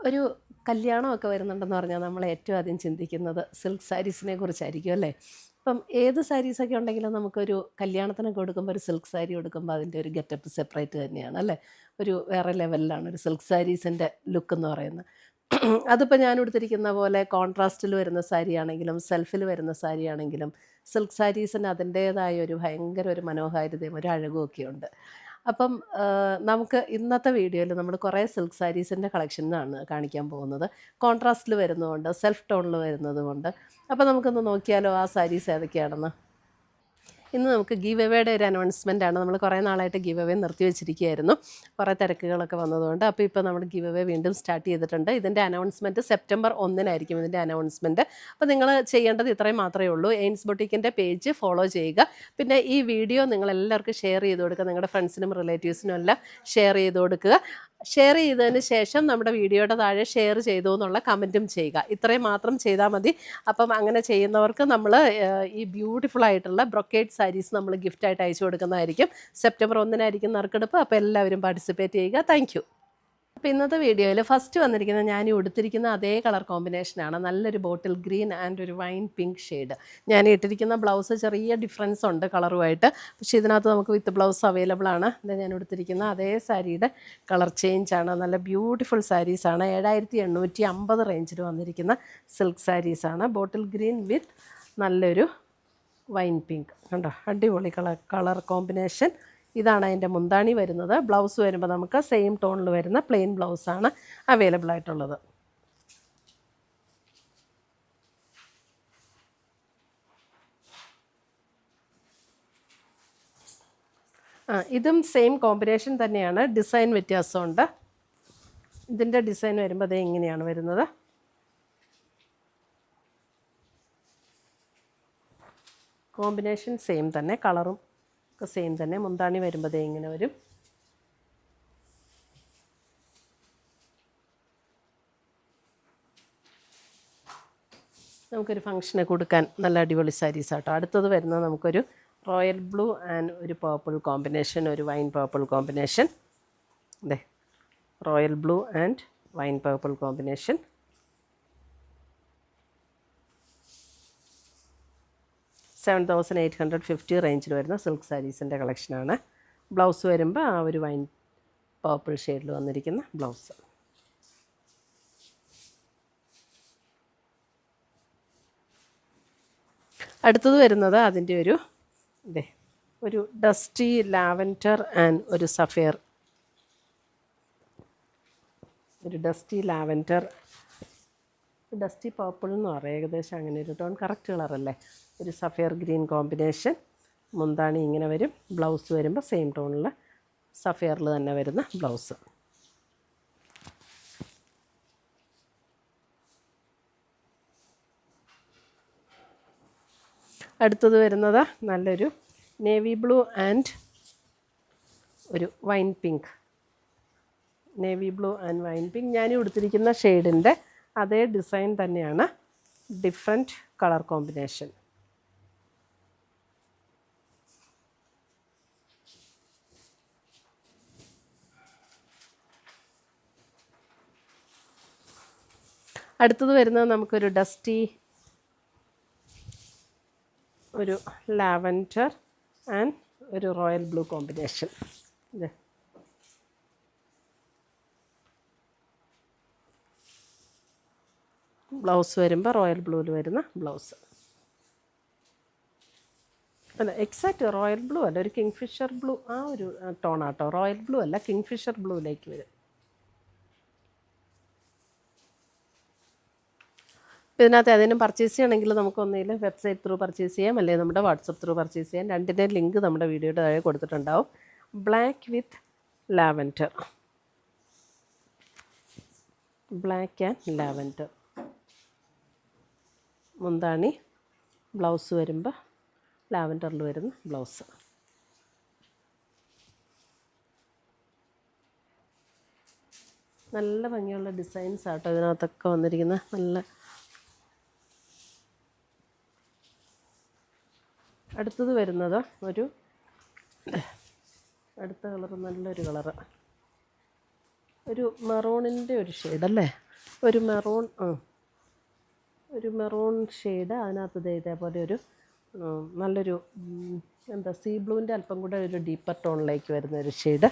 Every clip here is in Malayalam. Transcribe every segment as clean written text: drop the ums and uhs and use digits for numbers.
ഒരു കല്യാണമൊക്കെ വരുന്നുണ്ടെന്ന് പറഞ്ഞാൽ നമ്മൾ ഏറ്റവും ആദ്യം ചിന്തിക്കുന്നത് സിൽക്ക് സാരീസിനെ കുറിച്ചായിരിക്കും അല്ലേ? ഇപ്പം ഏത് സാരീസൊക്കെ ഉണ്ടെങ്കിലും നമുക്കൊരു കല്യാണത്തിനൊക്കെ കൊടുക്കുമ്പോൾ ഒരു സിൽക്ക് സാരി കൊടുക്കുമ്പോൾ അതിൻ്റെ ഒരു ഗെറ്റപ്പ് സെപ്പറേറ്റ് തന്നെയാണ് അല്ലേ? ഒരു വേറെ ലെവലിലാണ് ഒരു സിൽക്ക് സാരീസിൻ്റെ ലുക്ക് എന്ന് പറയുന്നത്. അതിപ്പോൾ ഞാൻ ഉടുത്തിരിക്കുന്ന പോലെ കോൺട്രാസ്റ്റിൽ വരുന്ന സാരി ആണെങ്കിലും സെൽഫിൽ വരുന്ന സാരി ആണെങ്കിലും സിൽക്ക് സാരീസിന് അതിൻ്റേതായ ഒരു ഭയങ്കര ഒരു മനോഹാരിതയും ഒരു അഴകും ഒക്കെ ഉണ്ട്. അപ്പം നമുക്ക് ഇന്നത്തെ വീഡിയോയിൽ നമ്മൾ കുറേ സിൽക്ക് സാരീസിൻ്റെ കളക്ഷനാണ് കാണിക്കാൻ പോകുന്നത്. കോൺട്രാസ്റ്റിൽ വരുന്നതുകൊണ്ട് സെൽഫ് ടോണിൽ വരുന്നതുകൊണ്ട്. അപ്പോൾ നമുക്കൊന്ന് നോക്കിയാലോ ആ സാരീസ് ഏതൊക്കെയാണെന്ന്. ഇന്ന് നമുക്ക് ഗീവ് എവേയുടെ ഒരു അനൗൺസ്മെൻ്റ് ആണ്. നമ്മൾ കുറേ നാളായിട്ട് ഗീവ് എവേ നിർത്തി വെച്ചിരിക്കുകയായിരുന്നു, കുറേ തിരക്കുകളൊക്കെ വന്നതുകൊണ്ട്. അപ്പോൾ ഇപ്പോൾ നമ്മൾ ഗീവ് എവേ വീണ്ടും സ്റ്റാർട്ട് ചെയ്തിട്ടുണ്ട്. ഇതിൻ്റെ അനൗൺസ്മെൻറ്റ് സെപ്റ്റംബർ 1-നായിരിക്കും ഇതിൻ്റെ അനൗൺസ്മെൻറ്റ്. അപ്പോൾ നിങ്ങൾ ചെയ്യേണ്ടത് ഇത്രയും മാത്രമേ ഉള്ളൂ. എയിൻസ് ബൊട്ടിക്കിൻ്റെ പേജ് ഫോളോ ചെയ്യുക. പിന്നെ ഈ വീഡിയോ നിങ്ങളെല്ലാവർക്കും ഷെയർ ചെയ്ത് കൊടുക്കുക. നിങ്ങളുടെ ഫ്രണ്ട്സിനും റിലേറ്റീവ്സിനും എല്ലാം ഷെയർ ചെയ്ത് കൊടുക്കുക. ഷെയർ ചെയ്തതിന് ശേഷം നമ്മുടെ വീഡിയോയുടെ താഴെ ഷെയർ ചെയ്തു എന്നുള്ള കമൻറ്റും ചെയ്യുക. ഇത്രയും മാത്രം ചെയ്താൽ മതി. അപ്പം അങ്ങനെ ചെയ്യുന്നവർക്ക് നമ്മൾ ഈ ബ്യൂട്ടിഫുൾ ആയിട്ടുള്ള ബ്രൊക്കേഡ് സാരീസ് നമ്മൾ ഗിഫ്റ്റായിട്ട് അയച്ചു കൊടുക്കുന്നതായിരിക്കും. സെപ്റ്റംബർ 1-നായിരിക്കും നറുക്കെടുപ്പ്. അപ്പോൾ എല്ലാവരും പാർട്ടിസിപ്പേറ്റ് ചെയ്യുക. Thank you. അപ്പോൾ ഇന്നത്തെ വീഡിയോയിൽ ഫസ്റ്റ് വന്നിരിക്കുന്നത് ഞാൻ ഈ ഉടുത്തിരിക്കുന്ന അതേ കളർ കോമ്പിനേഷനാണ്. നല്ലൊരു ബോട്ടിൽ ഗ്രീൻ ആൻഡ് ഒരു വൈൻ പിങ്ക് ഷെയ്ഡ്. ഞാൻ ഇട്ടിരിക്കുന്ന ബ്ലൗസ് ചെറിയ ഡിഫറൻസ് ഉണ്ട് കളറുമായിട്ട്, പക്ഷേ ഇതിനകത്ത് നമുക്ക് വിത്ത് ബ്ലൗസ് അവൈലബിൾ ആണ്. ഇത് ഞാൻ ഉടുത്തിരിക്കുന്ന അതേ സാരിയുടെ കളർ ചേഞ്ചാണ്. നല്ല ബ്യൂട്ടിഫുൾ സാരീസാണ്. 7850 റേഞ്ചിൽ വന്നിരിക്കുന്ന സിൽക്ക് സാരീസാണ്. ബോട്ടിൽ ഗ്രീൻ വിത്ത് നല്ലൊരു വൈൻ പിങ്ക് കണ്ടോ, അടിപൊളി കളർ കോമ്പിനേഷൻ. ഇതാണ് അതിൻ്റെ മുന്താണി വരുന്നത്. ബ്ലൗസ് വരുമ്പോൾ നമുക്ക് സെയിം ടോണിൽ വരുന്ന പ്ലെയിൻ ബ്ലൗസാണ് അവൈലബിൾ ആയിട്ടുള്ളത്. ഇതും സെയിം കോമ്പിനേഷൻ തന്നെയാണ്, ഡിസൈൻ വ്യത്യാസമുണ്ട്. ഇതിൻ്റെ ഡിസൈൻ വരുമ്പോൾ അത് ഇങ്ങനെയാണ് വരുന്നത്. കോമ്പിനേഷൻ സെയിം തന്നെ, കളറും ഒക്കെ സെയിം തന്നെ. മുന്താണി വരുമ്പോൾ ഇങ്ങനെ വരും. നമുക്കൊരു ഫംഗ്ഷന് കൊടുക്കാൻ നല്ല അടിപൊളി സാരീസ് ആട്ടോ. അടുത്തത് വരുന്നത് നമുക്കൊരു റോയൽ ബ്ലൂ ആൻഡ് ഒരു പർപ്പിൾ കോമ്പിനേഷൻ, ഒരു വൈൻ പർപ്പിൾ കോമ്പിനേഷൻ. അതെ, royal blue and wine purple combination. $7,850 റേഞ്ചിൽ വരുന്ന സിൽക്ക് സാരീസിൻ്റെ കളക്ഷനാണ്. ബ്ലൗസ് വരുമ്പോൾ ആ ഒരു വൈൻ പർപ്പിൾ ഷെയ്ഡിൽ വന്നിരിക്കുന്ന ബ്ലൗസ്. അടുത്തത് വരുന്നത് അതിൻ്റെ ഒരു ഡസ്റ്റി ലാവൻഡർ ആൻഡ് ഒരു സഫയർ, ഒരു ഡസ്റ്റി ലാവൻഡർ, ഡസ്റ്റി പർപ്പിൾ എന്ന് പറയാം, ഏകദേശം അങ്ങനെ ഒരു ടോൺ. കറക്റ്റ് കളറല്ലേ? ഒരു സഫയർ ഗ്രീൻ കോമ്പിനേഷൻ. മുന്താണി ഇങ്ങനെ വരും. ബ്ലൗസ് വരുമ്പോൾ സെയിം ടോണിൽ സഫയറിൽ തന്നെ വരുന്ന ബ്ലൗസ്. അടുത്തത് വരുന്നത് നല്ലൊരു നേവി ബ്ലൂ ആൻഡ് ഒരു wine pink. Navy blue and wine pink. ഞാൻ കൊടുത്തിരിക്കുന്ന ഷെയ്ഡിൻ്റെ അതേ ഡിസൈൻ തന്നെയാണ്, ഡിഫറെൻറ്റ് കളർ കോമ്പിനേഷൻ. അടുത്തത് വരുന്നത് നമുക്കൊരു ഡസ്റ്റി, ഒരു ലാവൻഡർ ആൻഡ് ഒരു റോയൽ ബ്ലൂ കോമ്പിനേഷൻ. ഇത് ബ്ലൗസ് വരുമ്പോൾ റോയൽ ബ്ലൂവിൽ വരുന്ന ബ്ലൗസ്. അല്ല, എക്സാക്റ്റ് റോയൽ ബ്ലൂ അല്ല, ഒരു കിങ്ഫിഷർ ബ്ലൂ ആ ഒരു ടോണാട്ടോ. റോയൽ ബ്ലൂ അല്ല, കിങ്ഫിഷർ ബ്ലൂവിലേക്ക് വരും. ഇതിനകത്ത് ഏതെങ്കിലും പർച്ചേസ് ചെയ്യണമെങ്കിൽ നമുക്കൊന്നിൽ വെബ്സൈറ്റ് ത്രൂ പർച്ചേസ് ചെയ്യാം, അല്ലെങ്കിൽ നമ്മുടെ വാട്സപ്പ് ത്രൂ പർച്ചേസ് ചെയ്യാം. രണ്ടിൻ്റെയും ലിങ്ക് നമ്മുടെ വീഡിയോയുടെ താഴെ കൊടുത്തിട്ടുണ്ടാവും. Black with lavender, black and lavender. മുന്താണി, ബ്ലൗസ് വരുമ്പോൾ ലാവൻഡറിൽ വരുന്ന ബ്ലൗസ്. നല്ല ഭംഗിയുള്ള ഡിസൈൻസ് ആട്ടോ ഇതിനകത്തൊക്കെ വന്നിരിക്കുന്നത്. നല്ല അടുത്തത് വരുന്നത് അടുത്ത കളർ നല്ലൊരു കളറ്, ഒരു മെറൂണിൻ്റെ ഒരു ഷെയ്ഡല്ലേ, ഒരു മെറൂൺ ഒരു മെറൂൺ ഷെയ്ഡ്, അതിനകത്ത് ഇതേപോലെ ഒരു നല്ലൊരു എന്താ സീ ബ്ലൂവിൻ്റെ അല്പം കൂടെ ഒരു ഡീപ്പർ ടോണിലേക്ക് വരുന്ന ഒരു ഷെയ്ഡ്.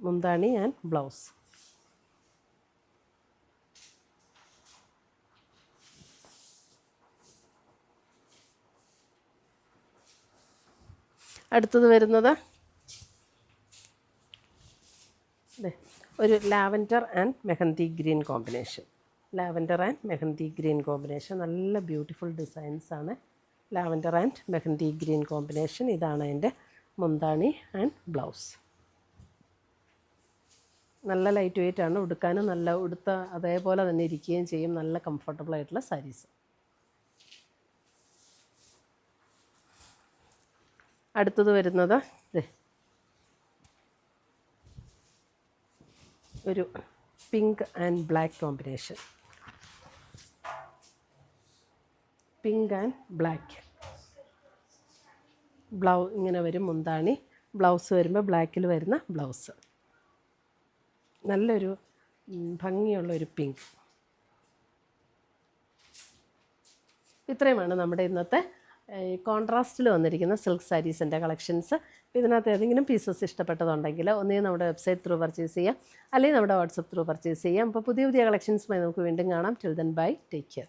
മുന്താണി ആൻഡ് ബ്ലൗസ്. അടുത്തത് വരുന്നത് ഒരു lavender and mehndi green combination. Lavender and mehndi green combination, നല്ല ബ്യൂട്ടിഫുൾ ഡിസൈൻസാണ്. Lavender and mehndi green combination. ഇതാണ് അതിൻ്റെ മുന്താണി ആൻഡ് ബ്ലൗസ്. നല്ല ലൈറ്റ് വെയ്റ്റ് ആണ്, ഉടുക്കാനും നല്ല ഉടുത്ത അതേപോലെ തന്നെ ഇരിക്കുകയും ചെയ്യും. നല്ല കംഫർട്ടബിൾ ആയിട്ടുള്ള സാരീസ്. അടുത്തത് വരുന്നത് ഒരു pink and black combination. Pink and black. ഇങ്ങനെ വരും മുന്താണി. ബ്ലൗസ് വരുമ്പോൾ ബ്ലാക്കിൽ വരുന്ന ബ്ലൗസ്. നല്ലൊരു ഭംഗിയുള്ളൊരു പിങ്ക്. ഇത്രയുമാണ് നമ്മുടെ ഇന്നത്തെ കോൺട്രാസ്റ്റിൽ വന്നിരിക്കുന്ന സിൽക്ക് സാരീസിൻ്റെ കളക്ഷൻസ്. ഇതിനകത്ത് ഏതെങ്കിലും പീസസ് ഇഷ്ടപ്പെട്ടതുണ്ടെങ്കിൽ ഒന്നുകിൽ നമ്മുടെ വെബ്സൈറ്റ് ത്രൂ പർച്ചേസ് ചെയ്യാം, അല്ലെങ്കിൽ നമ്മുടെ വാട്സപ്പ് ത്രൂ പർച്ചേസ് ചെയ്യാം. അപ്പോൾ പുതിയ പുതിയ കളക്ഷൻസുമായി നമുക്ക് വീണ്ടും കാണാം. Till then bye, take care.